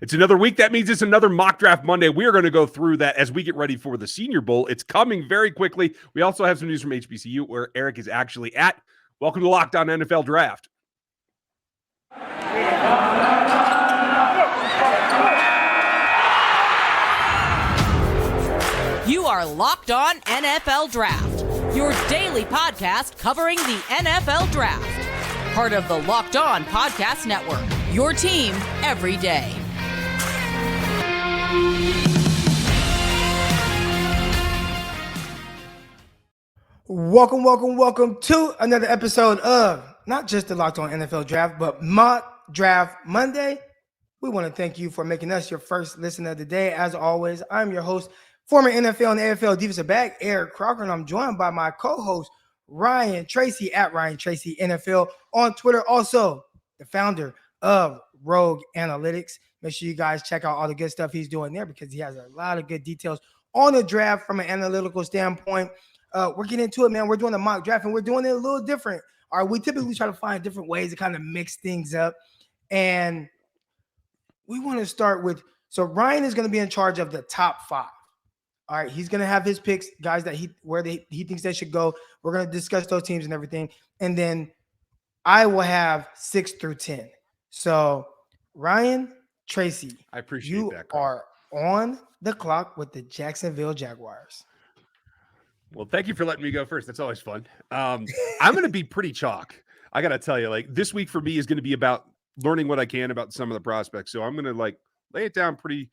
It's another week. That means it's another Mock Draft Monday. We are going to go through that as we get ready for the Senior Bowl. It's coming very quickly. We also have some news from HBCU where Eric is actually at. Welcome to Locked On NFL Draft. You are Locked On NFL Draft, your daily podcast covering the NFL Draft. Part of the Locked On Podcast Network, your team every day. Welcome to another episode of not just the Locked On NFL Draft, but Mock Draft Monday. We want to thank you for making us your first listen of the day. As always, I'm your host, former NFL and AFL defensive back, Eric Crocker, and I'm joined by my co-host, Ryan Tracy, at Ryan Tracy NFL on Twitter. Also, the founder of Rogue Analytics. Make sure you guys check out all the good stuff he's doing there because he has a lot of good details on the draft from an analytical standpoint. We're getting into it, man. We're doing a mock draft, and we're doing it a little different. All right, we typically try to find different ways to kind of mix things up, and we want to start with, so Ryan is going to be in charge of the top 5. All right, he's going to have his picks, guys that he thinks they should go. We're going to discuss those teams and everything, and then I will have 6 through 10. So, Ryan Tracy, I appreciate you that, Carl. are on the clock with the Jacksonville Jaguars. Well, thank you for letting me go first. That's always fun. I'm going to be pretty chalk. I got to tell you, like, this week for me is going to be about learning what I can about some of the prospects. So I'm going to lay it down pretty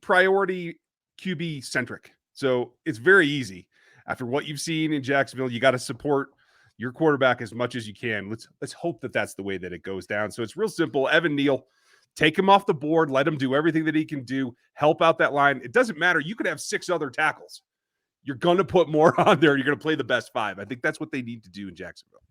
priority QB centric. So it's very easy. After what you've seen in Jacksonville, you got to support your quarterback as much as you can. Let's hope that that's the way that it goes down. So it's real simple. Evan Neal, take him off the board. Let him do everything that he can do. Help out that line. It doesn't matter. You could have 6 other tackles. You're going to put more on there. You're going to play the best 5. I think that's what they need to do in Jacksonville.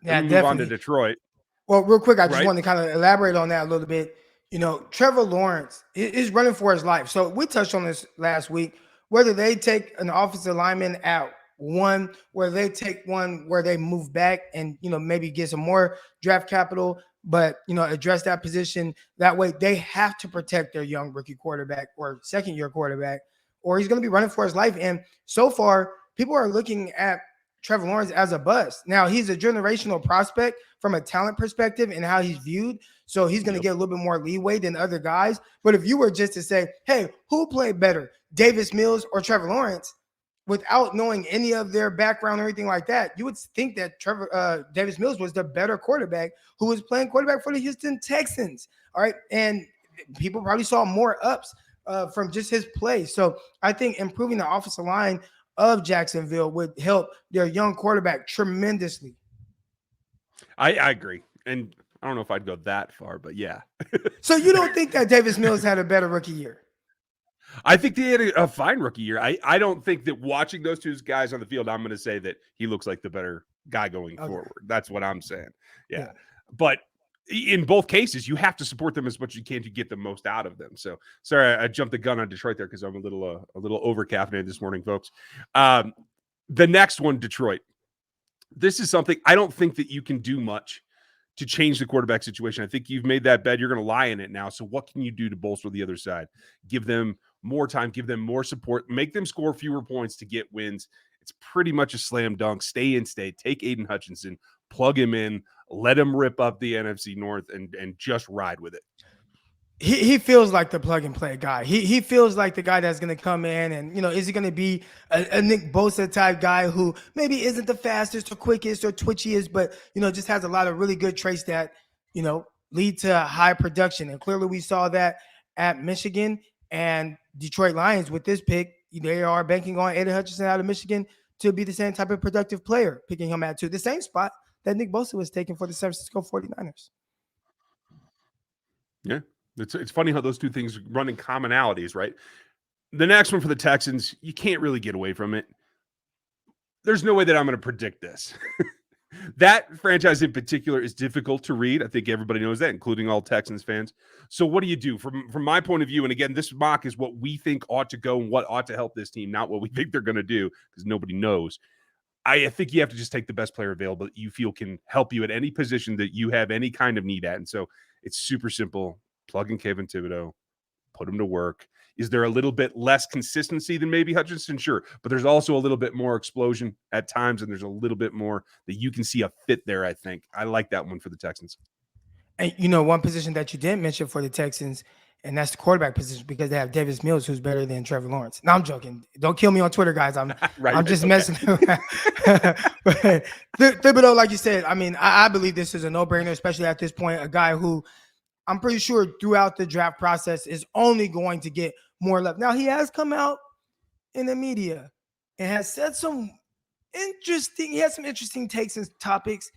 Yeah, move definitely. on to Detroit. Well, real quick, I just want to kind of elaborate on that a little bit. You know, Trevor Lawrence is running for his life. So we touched on this last week, whether they take an offensive lineman at 1, where they take one where they move back and, you know, maybe get some more draft capital, but, you know, address that position. That way they have to protect their young rookie quarterback or second-year quarterback, or he's going to be running for his life. And so far, people are looking at Trevor Lawrence as a bust. Now, he's a generational prospect from a talent perspective and how he's viewed. So he's going to get a little bit more leeway than other guys. But if you were just to say, hey, who played better, Davis Mills or Trevor Lawrence, without knowing any of their background or anything like that, you would think that Davis Mills was the better quarterback who was playing quarterback for the Houston Texans. All right. And people probably saw more ups from just his play. So I think improving the offensive line of Jacksonville would help their young quarterback tremendously. I agree. And I don't know if I'd go that far, but yeah. So you don't think that Davis Mills had a better rookie year? I think they had a fine rookie year. I don't think that watching those 2 guys on the field, I'm going to say that he looks like the better guy going forward. That's what I'm saying. Yeah. But in both cases, you have to support them as much as you can to get the most out of them. So sorry, I jumped the gun on Detroit there because I'm a little over caffeinated this morning, folks. The next one, Detroit. This is something I don't think that you can do much to change the quarterback situation. I think you've made that bed. You're going to lie in it now. So what can you do to bolster the other side? Give them more time, give them more support, make them score fewer points to get wins. It's pretty much a slam dunk. Stay in state. Take Aiden Hutchinson, plug him in, let him rip up the NFC North and just ride with it. He feels like the plug and play guy. He feels like the guy that's going to come in and, you know, is he going to be a Nick Bosa type guy who maybe isn't the fastest or quickest or twitchiest, but, you know, just has a lot of really good traits that, you know, lead to high production. And clearly we saw that at Michigan and Detroit Lions with this pick. They are banking on Aiden Hutchinson out of Michigan to be the same type of productive player, picking him at 2, the same spot that Nick Bosa was taken for the San Francisco 49ers. Yeah. It's funny how those 2 things run in commonalities, right? The next one for the Texans, you can't really get away from it. There's no way that I'm going to predict this. That franchise in particular is difficult to read. I think everybody knows that, including all Texans fans. So what do you do? From my point of view, and again, this mock is what we think ought to go and what ought to help this team, not what we think they're going to do, because nobody knows. I think you have to just take the best player available that you feel can help you at any position that you have any kind of need at. And so it's super simple. plug in Kayvon Thibodeau, put him to work. Is there a little bit less consistency than maybe Hutchinson? Sure. But there's also a little bit more explosion at times, and there's a little bit more that you can see a fit there, I think. I like that one for the Texans. And, one position that you didn't mention for the Texans, and that's the quarterback position, because they have Davis Mills, who's better than Trevor Lawrence. No, I'm joking. Don't kill me on Twitter, guys. I'm just messing around. But Thibodeau, like you said, I believe this is a no-brainer, especially at this point, a guy who I'm pretty sure throughout the draft process is only going to get more love. Now, he has come out in the media and has said some interesting takes and topics.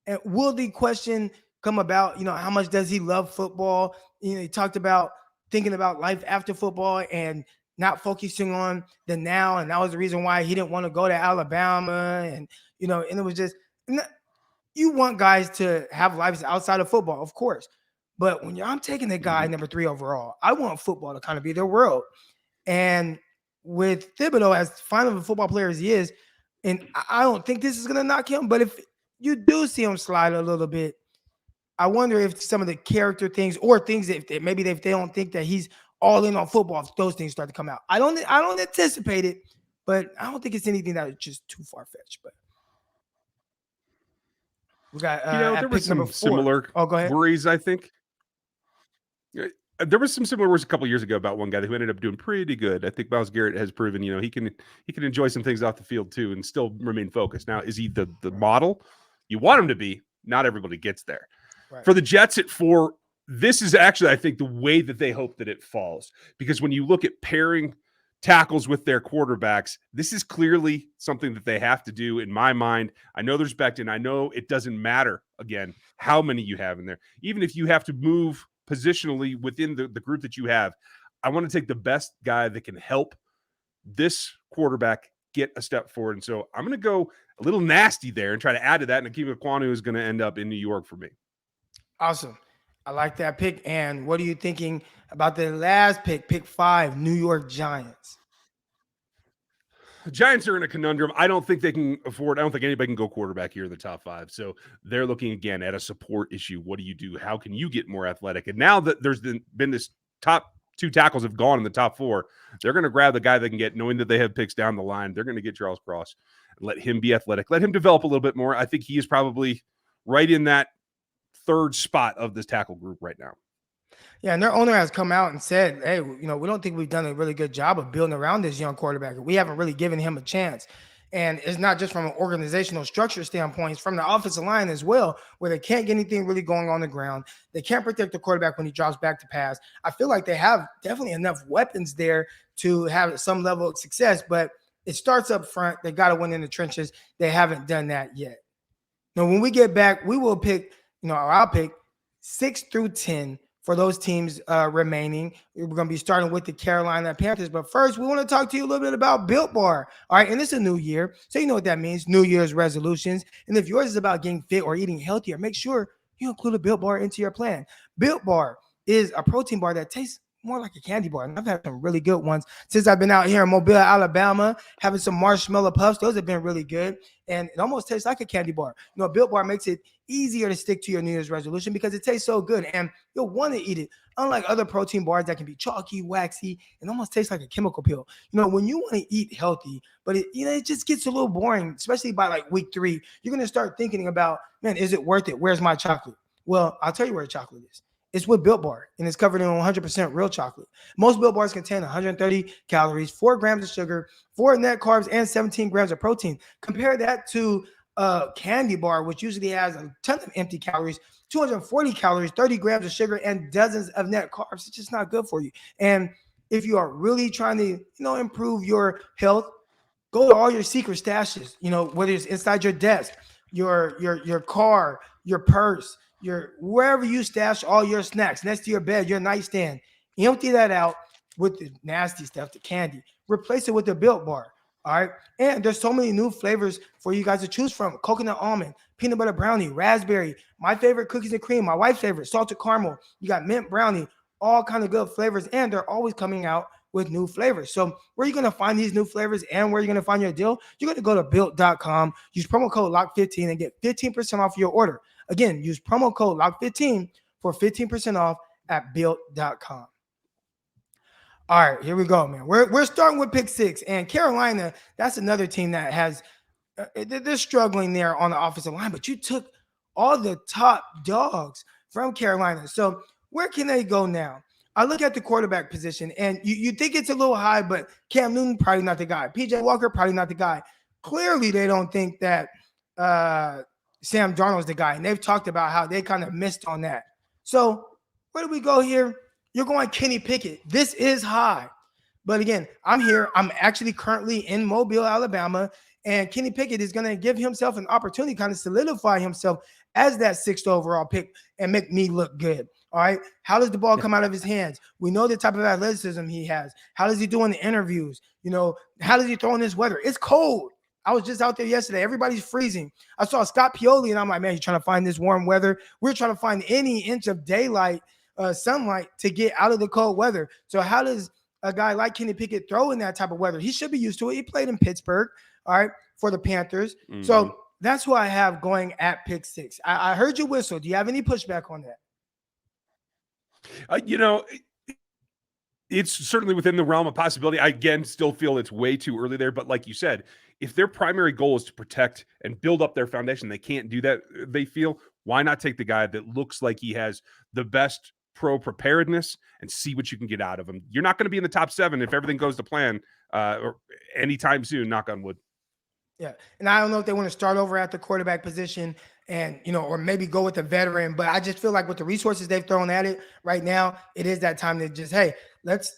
And will the question come about, how much does he love football? He talked about thinking about life after football and not focusing on the now. And that was the reason why he didn't want to go to Alabama. And, and it was just, you want guys to have lives outside of football, of course. But when I'm taking the guy number 3 overall, I want football to kind of be their world. And with Thibodeau, as fine of a football player as he is, and I don't think this is going to knock him, but if you do see him slide a little bit, I wonder if some of the character things or things that maybe if they don't think that he's all in on football, if those things start to come out. I don't anticipate it, but I don't think it's anything that is just too far-fetched. But we got there was some similar worries, I think. There was some similar words a couple years ago about one guy who ended up doing pretty good. I think Myles Garrett has proven, he can enjoy some things off the field too and still remain focused. Now, is he the model you want him to be? Not everybody gets there. Right. For the Jets at 4, this is actually, I think, the way that they hope that it falls. Because when you look at pairing tackles with their quarterbacks, this is clearly something that they have to do in my mind. I know there's Becton. I know it doesn't matter, again, how many you have in there. Even if you have to move positionally within the group that you have, I want to take the best guy that can help this quarterback get a step forward. And so I'm going to go a little nasty there and try to add to that. And Akeem Ekwonu is going to end up in New York for me. Awesome. I like that pick. And what are you thinking about the last pick 5, New York Giants? The Giants are in a conundrum. I don't think they can afford. I don't think anybody can go quarterback here in the top 5. So they're looking again at a support issue. What do you do? How can you get more athletic? And now that there's been this top 2 tackles have gone in the top 4, they're going to grab the guy they can get, knowing that they have picks down the line. They're going to get Charles Cross and let him be athletic. Let him develop a little bit more. I think he is probably right in that 3rd spot of this tackle group right now. Yeah, and their owner has come out and said, hey, we don't think we've done a really good job of building around this young quarterback. We haven't really given him a chance. And it's not just from an organizational structure standpoint, it's from the offensive line as well, where they can't get anything really going on the ground. They can't protect the quarterback when he drops back to pass. I feel like they have definitely enough weapons there to have some level of success, but it starts up front. They got to win in the trenches. They haven't done that yet. Now, when we get back, we will pick, I'll pick 6 through 10 for those teams remaining. We're going to be starting with the Carolina Panthers. But first, we want to talk to you a little bit about Built Bar. All right, and it's a new year, so you know what that means, New Year's resolutions. And if yours is about getting fit or eating healthier, make sure you include a Built Bar into your plan. Built Bar is a protein bar that tastes more like a candy bar. And I've had some really good ones since I've been out here in Mobile, Alabama, having some marshmallow puffs. Those have been really good. And it almost tastes like a candy bar. Built Bar makes it easier to stick to your New Year's resolution because it tastes so good and you'll want to eat it. Unlike other protein bars that can be chalky, waxy, and almost taste like a chemical pill. When you want to eat healthy, but it just gets a little boring, especially by like week 3, you're going to start thinking about, man, is it worth it? Where's my chocolate? Well, I'll tell you where the chocolate is. It's with Built Bar, and it's covered in 100% real chocolate. Most Built Bars contain 130 calories, 4 grams of sugar, 4 net carbs, and 17 grams of protein. Compare that to a candy bar, which usually has a ton of empty calories, 240 calories, 30 grams of sugar, and dozens of net carbs. It's just not good for you. And if you are really trying to, improve your health, go to all your secret stashes, whether it's inside your desk, your car, your purse, wherever you stash all your snacks, next to your bed, your nightstand. Empty that out with the nasty stuff, the candy. Replace it with the Built Bar. All right. And there's so many new flavors for you guys to choose from. Coconut almond, peanut butter brownie, raspberry, my favorite cookies and cream, my wife's favorite, salted caramel. You got mint brownie, all kind of good flavors. And they're always coming out with new flavors. So where are you going to find these new flavors and where are you going to find your deal? You're going to go to built.com, use promo code LOCK15 and get 15% off your order. Again, use promo code LOCK15 for 15% off. at built.com. All right, here we go, man. We're starting with pick 6, and Carolina, that's another team that has they're struggling there on the offensive line, but you took all the top dogs from Carolina. So where can they go now? I look at the quarterback position, and you think it's a little high, but Cam Newton, probably not the guy. PJ Walker, probably not the guy. Clearly, they don't think that Sam Darnold's the guy, and they've talked about how they kind of missed on that. So where do we go here? You're going Kenny Pickett. This is high. But again, I'm here. I'm actually currently in Mobile, Alabama, and Kenny Pickett is going to give himself an opportunity to kind of solidify himself as that 6th overall pick and make me look good. All right. How does the ball come out of his hands? We know the type of athleticism he has. How does he do in the interviews? How does he throw in this weather? It's cold. I was just out there yesterday. Everybody's freezing. I saw Scott Pioli, and I'm like, man, he's trying to find this warm weather. We're trying to find any inch of daylight, sunlight to get out of the cold weather. So how does a guy like Kenny Pickett throw in that type of weather? He should be used to it. He played in Pittsburgh, all right, for the Panthers. Mm-hmm. So that's who I have going at pick 6. I heard you whistle. Do you have any pushback on that? It's certainly within the realm of possibility. I, again, still feel it's way too early there. But like you said, if their primary goal is to protect and build up their foundation, they can't do that, they feel. Why not take the guy that looks like he has the best pro preparedness and see what you can get out of him? You're not going to be in the top 7 if everything goes to plan or anytime soon, knock on wood. Yeah. And I don't know if they want to start over at the quarterback position and, or maybe go with a veteran, but I just feel like with the resources they've thrown at it right now, it is that time to just, hey, let's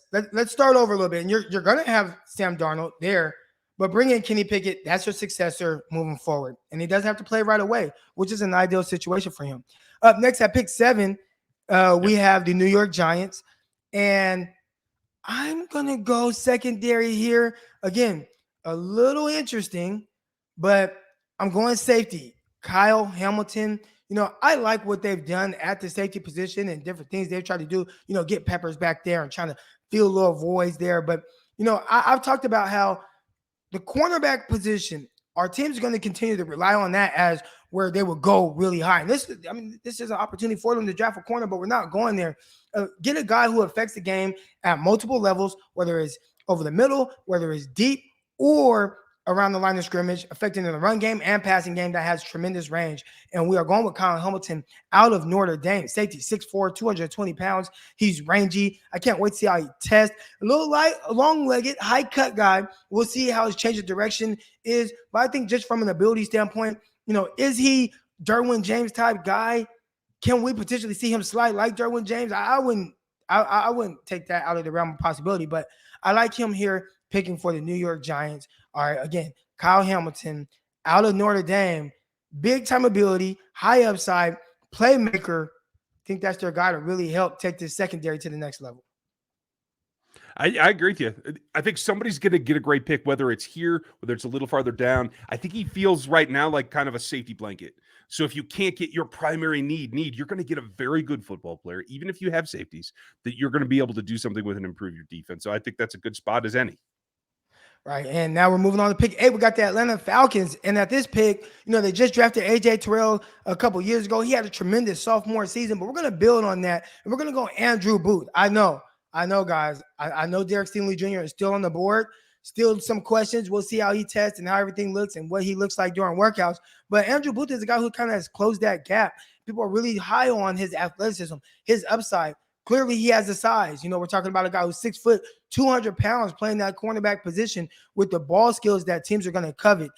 start over a little bit. And you're going to have Sam Darnold there, but bring in Kenny Pickett. That's your successor moving forward. And he doesn't have to play right away, which is an ideal situation for him. Up next at pick 7, we have the New York Giants. And I'm going to go secondary here. Again, a little interesting, but I'm going safety. Kyle Hamilton. I like what they've done at the safety position and different things they've tried to do, get Peppers back there and trying to fill little voids there. But, I've talked about how the cornerback position, our team's going to continue to rely on that as where they will go really high. And this is an opportunity for them to draft a corner, but we're not going there. Get a guy who affects the game at multiple levels, whether it's over the middle, whether it's deep, or around the line of scrimmage, affecting the run game and passing game that has tremendous range. And we are going with Colin Hamilton out of Notre Dame. Safety, 6'4", 220 pounds. He's rangy. I can't wait to see how he tests. A little light, long-legged, high-cut guy. We'll see how his change of direction is. But I think just from an ability standpoint, is he Derwin James type guy? Can we potentially see him slide like Derwin James? I wouldn't take that out of the realm of possibility, but I like him here picking for the New York Giants. All right, again, Kyle Hamilton out of Notre Dame, big time ability, high upside, playmaker. I think that's their guy to really help take this secondary to the next level. I agree with you. I think somebody's going to get a great pick, whether it's here, whether it's a little farther down. I think he feels right now like kind of a safety blanket. So if you can't get your primary need, you're going to get a very good football player, even if you have safeties, that you're going to be able to do something with and improve your defense. So I think that's a good spot as any. Right, and now we're moving on to pick 8. We got the Atlanta Falcons, and at this pick, they just drafted A.J. Terrell a couple years ago. He had a tremendous sophomore season, but we're going to build on that, and we're going to go Andrew Booth. I know, guys. I know Derek Stingley Jr. is still on the board. Still some questions. We'll see how he tests and how everything looks and what he looks like during workouts. But Andrew Booth is a guy who kind of has closed that gap. People are really high on his athleticism, his upside. Clearly, he has the size. We're talking about a guy who's 6 foot, 200 pounds playing that cornerback position with the ball skills that teams are going to covet.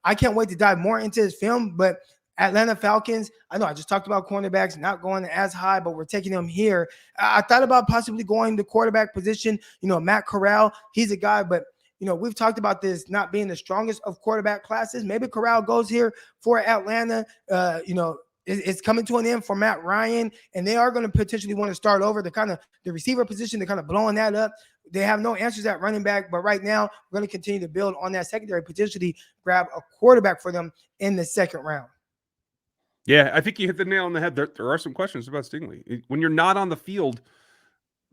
I can't wait to dive more into his film, but Atlanta Falcons, I know I just talked about cornerbacks not going as high, but we're taking them here. I thought about possibly going the quarterback position. Matt Corral, he's a guy, but we've talked about this not being the strongest of quarterback classes. Maybe Corral goes here for Atlanta. It's coming to an end for Matt Ryan, and they are going to potentially want to start over the receiver position. They're kind of blowing that up. They have no answers at running back, but right now we're going to continue to build on that secondary, potentially grab a quarterback for them in the second round. Yeah, I think you hit the nail on the head. There are some questions about Stingley. When you're not on the field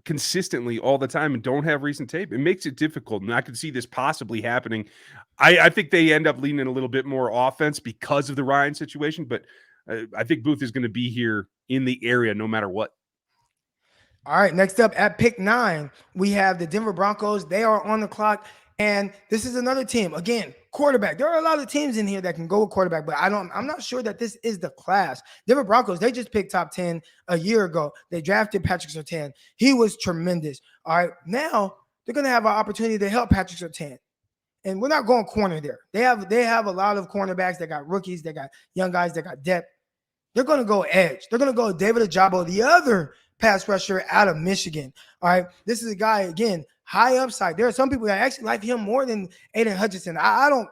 consistently all the time and don't have recent tape, it makes it difficult. And I could see this possibly happening. I think they end up leaning a little bit more offense because of the Ryan situation, but I think Booth is going to be here in the area no matter what. All right, next up at pick 9, we have the Denver Broncos. They are on the clock, and this is another team. Again, quarterback. There are a lot of teams in here that can go with quarterback, but I'm not sure that this is the class. Denver Broncos, they just picked top 10 a year ago. They drafted Patrick Surtain. He was tremendous. All right, now they're going to have an opportunity to help Patrick Surtain. And we're not going corner there. They have a lot of cornerbacks. They got rookies. They got young guys. They got depth. They're going to go edge. They're going to go David Ojabo, the other pass rusher out of Michigan. All right. This is a guy, again, high upside. There are some people that actually like him more than Aiden Hutchinson. I don't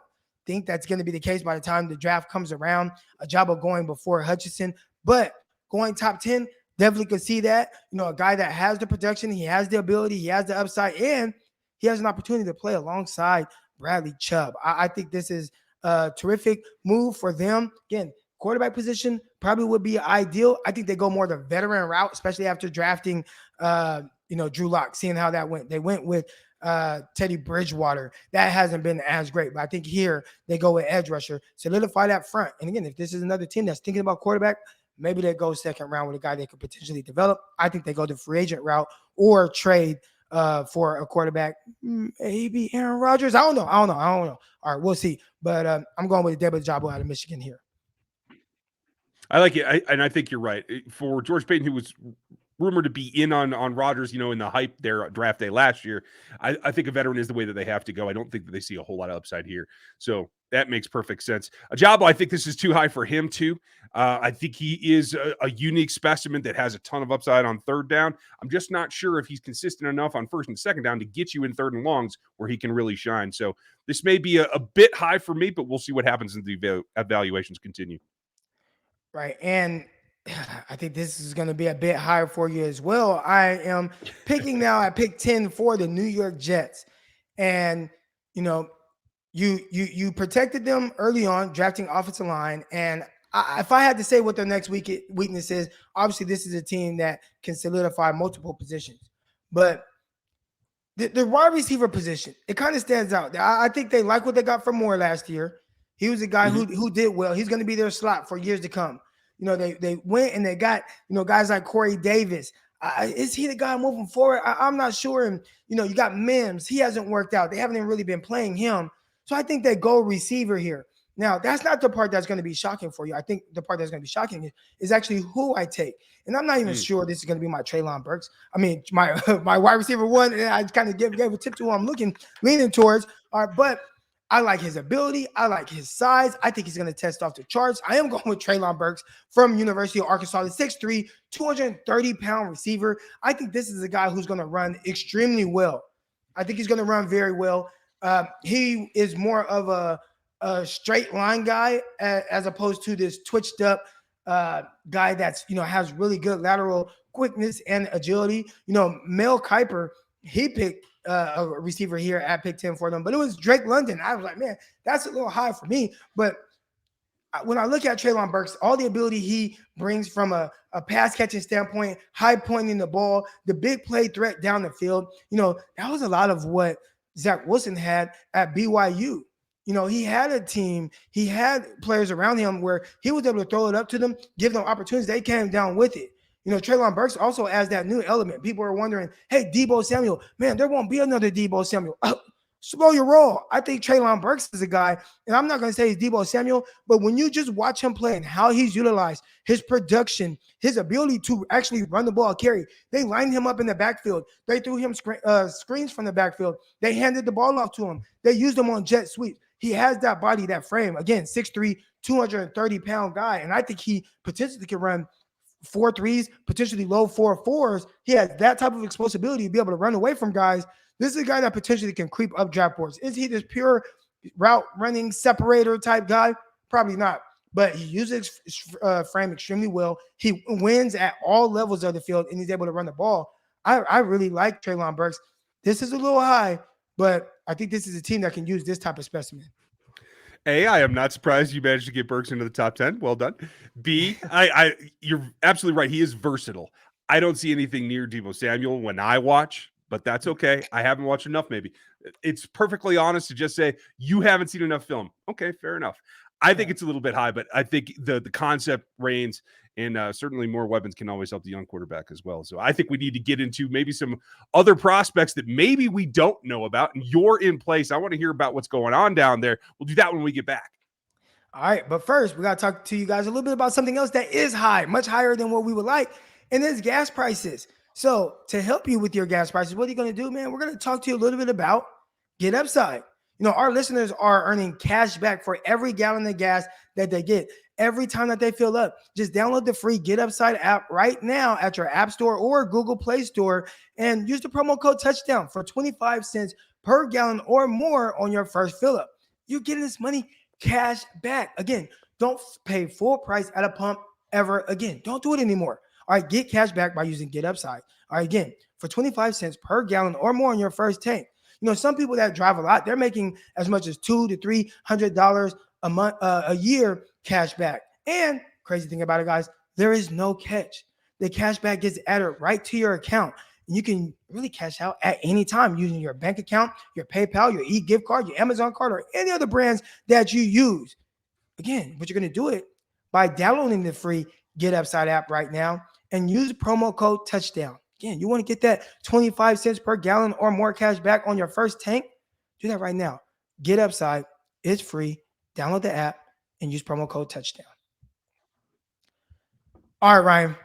think that's going to be the case by the time the draft comes around. Ojabo going before Hutchinson, but going top 10, definitely could see that. You know, a guy that has the production, he has the ability, he has the upside, and he has an opportunity to play alongside Bradley Chubb. I think this is a terrific move for them. Again, quarterback position probably would be ideal. I think they go more the veteran route, especially after drafting, Drew Lock, seeing how that went. They went with Teddy Bridgewater. That hasn't been as great, but I think here they go with edge rusher, solidify that front. And again, if this is another team that's thinking about quarterback, maybe they go second round with a guy they could potentially develop. I think they go the free agent route or trade for a quarterback, maybe Aaron Rodgers. I don't know. All right, we'll see. But I'm going with David Ojabo out of Michigan here. I like it, and I think you're right. For George Paton, who was rumored to be in on Rodgers, in the hype there draft day last year, I think a veteran is the way that they have to go. I don't think that they see a whole lot of upside here. So that makes perfect sense. Ojabo, I think this is too high for him too. I think he is a unique specimen that has a ton of upside on third down. I'm just not sure if he's consistent enough on first and second down to get you in third and longs where he can really shine. So this may be a bit high for me, but we'll see what happens as the evaluations continue. Right. And I think this is going to be a bit higher for you as well. I am picking now at pick 10 for the New York Jets. And, you protected them early on, drafting offensive line. And if I had to say what their next weakness is, obviously this is a team that can solidify multiple positions. But the wide receiver position, it kind of stands out. I think they like what they got from Moore last year. He was a guy who did well. He's going to be their slot for years to come. They went and they got, guys like Corey Davis. Is he the guy moving forward? I'm not sure. And, you got Mims. He hasn't worked out. They haven't even really been playing him. So I think they go receiver here. Now, that's not the part that's going to be shocking for you. I think the part that's going to be shocking is actually who I take. And I'm not even sure this is going to be my Treylon Burks. I mean, my wide receiver one, and I kind of gave a tip to who I'm leaning towards. But I like his ability. I like his size. I think he's going to test off the charts. I am going with Treylon Burks from University of Arkansas, the 6'3", 230-pound receiver. I think this is a guy who's going to run extremely well. I think he's going to run very well. He is more of a straight line guy as opposed to this twitched up guy that's, has really good lateral quickness and agility. Mel Kiper, he picked a receiver here at pick 10 for them, but it was Drake London. I was like, man, that's a little high for me. But when I look at Treylon Burks, all the ability he brings from a pass catching standpoint, high pointing the ball, the big play threat down the field, that was a lot of what Zach Wilson had at BYU. He had a team, he had players around him where he was able to throw it up to them, give them opportunities. They came down with it. Treylon Burks also adds that new element. People are wondering, hey, Deebo Samuel, man, there won't be another Deebo Samuel. Slow your roll. I think Treylon Burks is a guy, and I'm not going to say he's Deebo Samuel, but when you just watch him play and how he's utilized, his production, his ability to actually run the ball, carry, they lined him up in the backfield. They threw him screens from the backfield. They handed the ball off to him. They used him on jet sweeps. He has that body, that frame. Again, 6'3", 230-pound guy, and I think he potentially can run 4.3s, potentially low 4.4s. He has that type of explosibility to be able to run away from guys. This is a guy that potentially can creep up draft boards. Is he this pure route running separator type guy? Probably not. But he uses his frame extremely well. He wins at all levels of the field, and he's able to run the ball. I really like Treylon Burks. This is a little high, but I think this is a team that can use this type of specimen. A, I am not surprised you managed to get Burks into the top 10. Well done. B, you're absolutely right. He is versatile. I don't see anything near Deebo Samuel when I watch, but that's okay. I haven't watched enough, maybe. It's perfectly honest to just say you haven't seen enough film. Okay, fair enough. I think it's a little bit high, but I think the concept reigns, And certainly more weapons can always help the young quarterback as well. So I think we need to get into maybe some other prospects that maybe we don't know about. And you're in place. I want to hear about what's going on down there. We'll do that when we get back. All right, but first, we got to talk to you guys a little bit about something else that is high, much higher than what we would like, and it's gas prices. So to help you with your gas prices, what are you going to do, man? We're going to talk to you a little bit about Get Upside. You know, our listeners are earning cash back for every gallon of gas that they get every time that they fill up. Just download the free Get Upside app right now at your App Store or Google Play Store and use the promo code Touchdown for 25 cents per gallon or more on your first fill up. You're getting this money cash back. Again, don't pay full price at a pump ever again. Don't do it anymore. All right, get cash back by using Get Upside. All right, again, for 25 cents per gallon or more on your first tank. You know, some people that drive a lot, they're making as much as $200 to $300 a month, a year cash back. And crazy thing about it, guys, there is no catch. The cash back gets added right to your account. And you can really cash out at any time using your bank account, your PayPal, your e-gift card, your Amazon card, or any other brands that you use. Again, but you're going to do it by downloading the free Get Upside app right now and use promo code Touchdown. Again, you want to get that 25 cents per gallon or more cash back on your first tank? Do that right now. Get Upside. It's free. Download the app and use promo code Touchdown. All right, Ryan.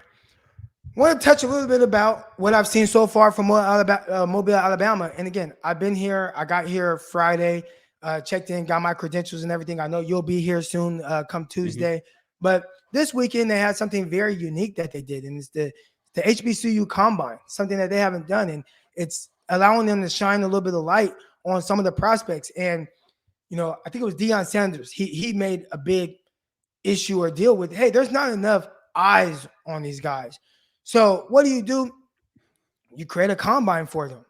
I want to touch a little bit about what I've seen so far from Mobile, Alabama. And again, I've been here. I got here Friday, checked in, got my credentials and everything. I know you'll be here soon, come Tuesday. Mm-hmm. But this weekend, they had something very unique that they did, and it's the Hbcu Combine, something that they haven't done. And it's allowing them to shine a little bit of light on some of the prospects. And, you know, I think it was Deion Sanders. He made a big issue or deal with, hey, there's not enough eyes on these guys. So what do? You create a combine for them.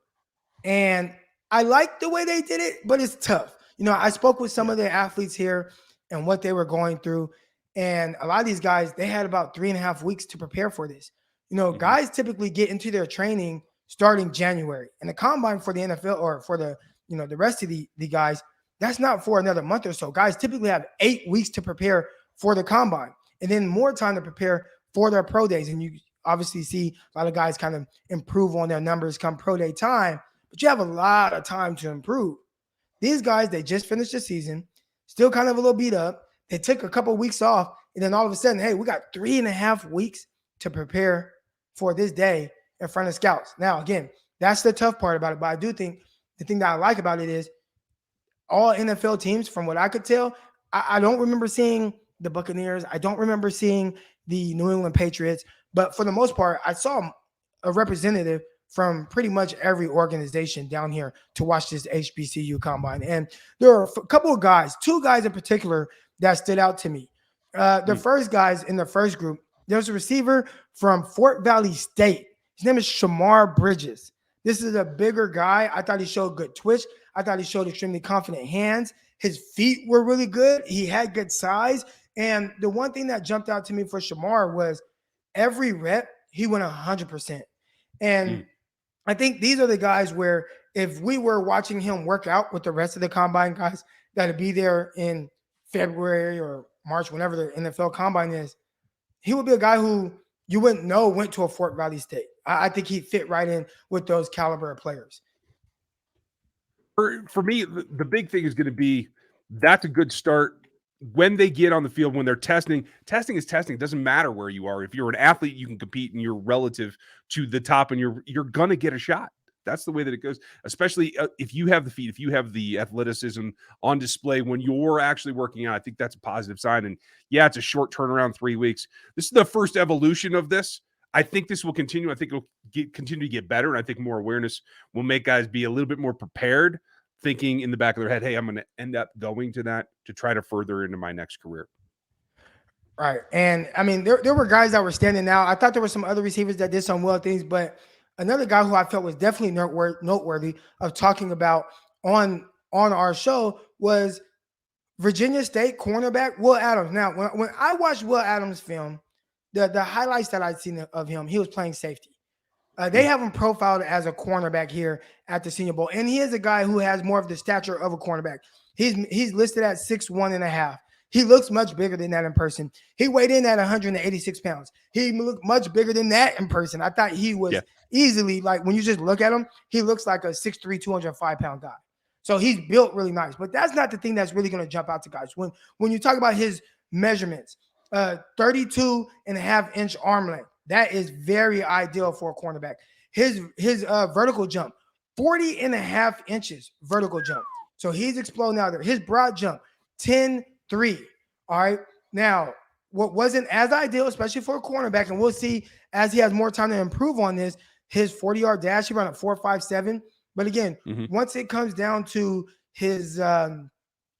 And I like the way they did it, but it's tough. You know, I spoke with some of the athletes here and what they were going through. And a lot of these guys, they had about 3.5 weeks to prepare for this. You know, guys typically get into their training starting January. And the combine for the NFL or for the, you know, the rest of the guys, that's not for another month or so. Guys typically have 8 weeks to prepare for the combine and then more time to prepare for their pro days. And you obviously see a lot of guys kind of improve on their numbers come pro day time, but you have a lot of time to improve. These guys, they just finished the season, still kind of a little beat up. They took a couple of weeks off, and then all of a sudden, hey, we got 3.5 weeks to prepare for this day in front of scouts. Now, again, that's the tough part about it, but I do think the thing that I like about it is all NFL teams, from what I could tell, I don't remember seeing the Buccaneers. I don't remember seeing the New England Patriots. But for the most part, I saw a representative from pretty much every organization down here to watch this HBCU Combine. And there are a couple of guys, 2 guys in particular, that stood out to me. The first guys in the first group, there's a receiver from Fort Valley State. His name is Shamar Bridges. This is a bigger guy. I thought he showed good twitch. I thought he showed extremely confident hands. His feet were really good. He had good size. And the one thing that jumped out to me for Shamar was every rep, he went 100%. And I think these are the guys where if we were watching him work out with the rest of the Combine guys that'll be there in February or March, whenever the NFL Combine is, he would be a guy who you wouldn't know went to a Fort Valley State. I think he'd fit right in with those caliber of players. For me, the big thing is going to be that's a good start when they get on the field, when they're testing. Testing is testing. It doesn't matter where you are. If you're an athlete, you can compete and you're relative to the top and you're going to get a shot. That's the way that it goes, especially if you have the feet, if you have the athleticism on display when you're actually working out. I think that's a positive sign. And yeah, it's a short turnaround, 3 weeks. This is the first evolution of this. I think this will continue. I think it'll continue to get better. And I think more awareness will make guys be a little bit more prepared, thinking in the back of their head, hey, I'm going to end up going to that to try to further into my next career. Right. And I mean, there were guys that were standing out. I thought there were some other receivers that did some well things, but another guy who I felt was definitely noteworthy of talking about on our show was Virginia State cornerback Will Adams. Now, when I watched Will Adams' film, the highlights that I'd seen of him, he was playing safety. They have him profiled as a cornerback here at the Senior Bowl, and he is a guy who has more of the stature of a cornerback. He's listed at 6'1.5". He looks much bigger than that in person. He weighed in at 186 pounds. He looked much bigger than that in person. I thought he was easily, like, when you just look at him, he looks like a 6'3", 205-pound guy. So he's built really nice. But that's not the thing that's really going to jump out to guys. When you talk about his measurements, 32.5-inch arm length, that is very ideal for a cornerback. His vertical jump, 40.5 inches vertical jump. So he's exploding out there. His broad jump, 10.3. All right. Now, what wasn't as ideal, especially for a cornerback, and we'll see as he has more time to improve on this, his 40-yard dash, he ran a 4.57. But again, once it comes down to his,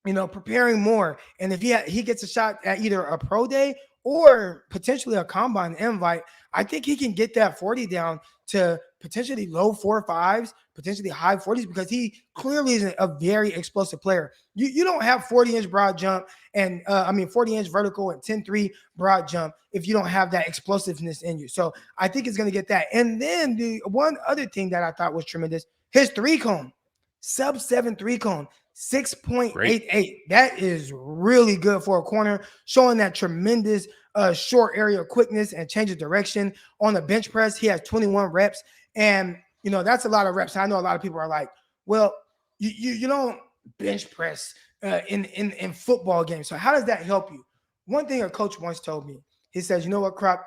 preparing more, and if he gets a shot at either a pro day or potentially a combine invite, I think he can get that 40 down to potentially low 4.5s, potentially high 40s, because he clearly is a very explosive player. You don't have 40-inch broad jump and 40-inch vertical and 10.3 broad jump if you don't have that explosiveness in you. So I think it's going to get that. And then the one other thing that I thought was tremendous, his 3-cone, sub-7 3-cone, 6.88. That is really good for a corner, showing that tremendous short area quickness and change of direction. On the bench press, he has 21 reps. And, that's a lot of reps. I know a lot of people are like, well, you don't bench press in football games. So how does that help you? One thing a coach once told me, he says, you know what, Croc,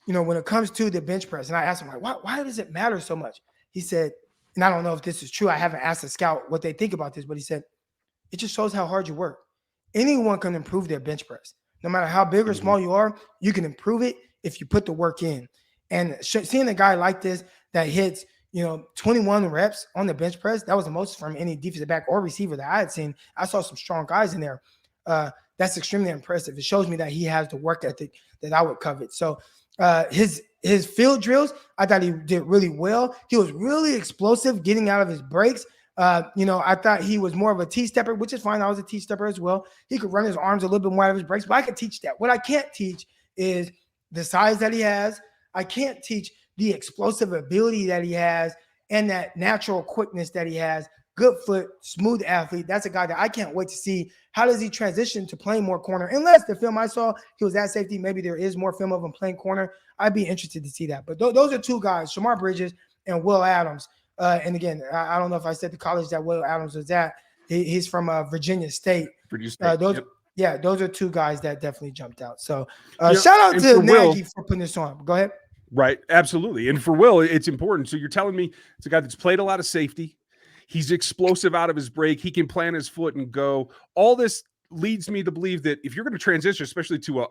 when it comes to the bench press, and I asked him, like, why does it matter so much? He said, and I don't know if this is true, I haven't asked a scout what they think about this, but he said, it just shows how hard you work. Anyone can improve their bench press. No matter how big or small you are, you can improve it if you put the work in. And seeing a guy like this that hits, 21 reps on the bench press, that was the most from any defensive back or receiver that I had seen. I saw some strong guys in there. That's extremely impressive. It shows me that he has the work ethic that I would covet. So his field drills, I thought he did really well. He was really explosive getting out of his breaks. I thought he was more of a T-stepper, which is fine. I was a T-stepper as well. He could run his arms a little bit more out of his breaks, but I could teach that. What I can't teach is the size that he has. I can't teach the explosive ability that he has and that natural quickness that he has. Good foot, smooth athlete. That's a guy that I can't wait to see. How does he transition to playing more corner? Unless the film I saw, he was at safety. Maybe there is more film of him playing corner. I'd be interested to see that. But those are two guys, Shamar Bridges and Will Adams. And again, I don't know if I said the college that Will Adams was at. He's from Virginia State. Those are two guys that definitely jumped out. So shout out to Nagy for putting this on. Go ahead. Right. Absolutely. And for Will, it's important. So you're telling me it's a guy that's played a lot of safety. He's explosive out of his break. He can plant his foot and go. All this leads me to believe that if you're going to transition, especially to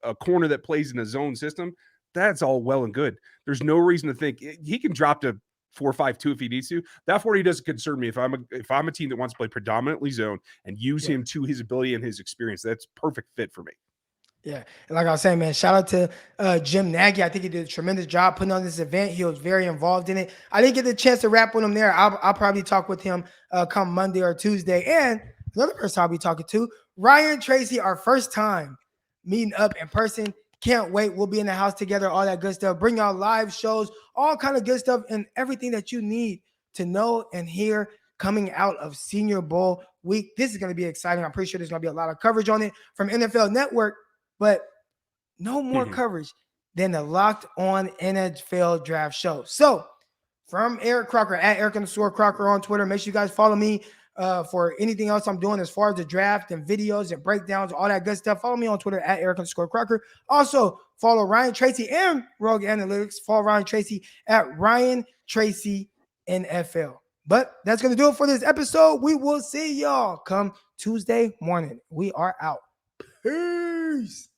a corner that plays in a zone system, that's all well and good. There's no reason to think he can drop to 4.52 if he needs to. That 40 doesn't concern me. If I'm a team that wants to play predominantly zone and use him to his ability and his experience, that's perfect fit for me. Yeah. And like I was saying, man, shout out to Jim Nagy. I think he did a tremendous job putting on this event. He was very involved in it. I didn't get the chance to rap with him there. I'll probably talk with him come Monday or Tuesday. And another person I'll be talking to, Ryan Tracy, our first time meeting up in person. Can't wait. We'll be in the house together, all that good stuff. Bring y'all live shows, all kind of good stuff, and everything that you need to know and hear coming out of Senior Bowl week. This is going to be exciting. I'm pretty sure there's going to be a lot of coverage on it from NFL Network, but no more coverage than the Locked On NFL Draft Show. So from Eric Crocker, at Eric_Crocker on Twitter, make sure you guys follow me for anything else I'm doing as far as the draft and videos and breakdowns, all that good stuff. Follow me on Twitter at Eric_Crocker. Also, follow Ryan Tracy and Rogue Analytics. Follow Ryan Tracy at Ryan Tracy NFL. But that's going to do it for this episode. We will see y'all come Tuesday morning. We are out. Peace.